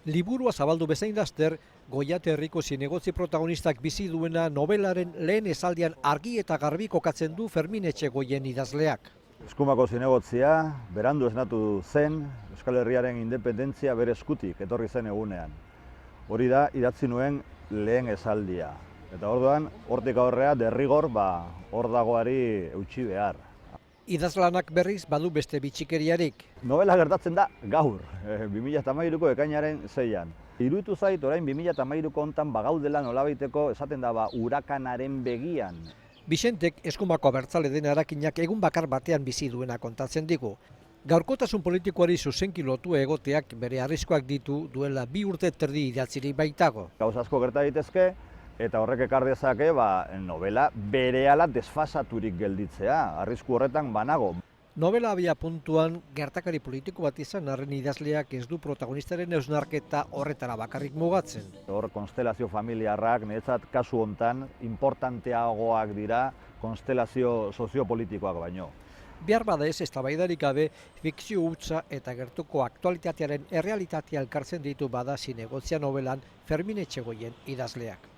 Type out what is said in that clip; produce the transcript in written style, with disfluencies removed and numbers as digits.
Liburua zabaldu bezain laster, Goiate herriko zinegotzi protagonistak bizi duena novelaren lehen esaldian argi eta garbi kokatzen du Fermin Etxegoien idazleak. Eskumako zinegotzia berandu esnatu zen Euskal Herriaren independentzia bere eskutik etorri zen egunean. Hori da idatzi nuen lehen esaldia. Eta orduan, hortik aurrea derrigor hor dagoari eutsi behar. Idazlanak berriz badu beste bitxikeriarik. Novela gertatzen da gaur, 2013ko ekainaren 6an. Iruditu zait orain 2013ko hontan bagaudela nolabaiteko esaten da urakanaren begian. Bixentek eskumako abertzale den Arakinak egun bakar batean bizi duena kontatzen digu. Gaurkotasun politikoari zuzenki lotua egoteak bere arriskoak ditu duela 2 urte terdi idatzirik baitago. Gauza asko gerta daitezke eta horrek ekar dezake novela berehala desfasaturik gelditzea, arrisku horretan banago. Novela abia puntuan gertakari politiko bat izan arren idazleak ez du protagonistaren eusnarketa horretara bakarrik mugatzen. Hor konstelazio familiarrak niretzat kasu hontan importanteagoak dira konstelazio soziopolitikoak baino. Behar bada ez eztabaidarik gabe, fikzio hutsa eta gertuko aktualitatearen errealitatea elkartzen ditu bada zinegotzia novelan Fermin Etxegoien idazleak.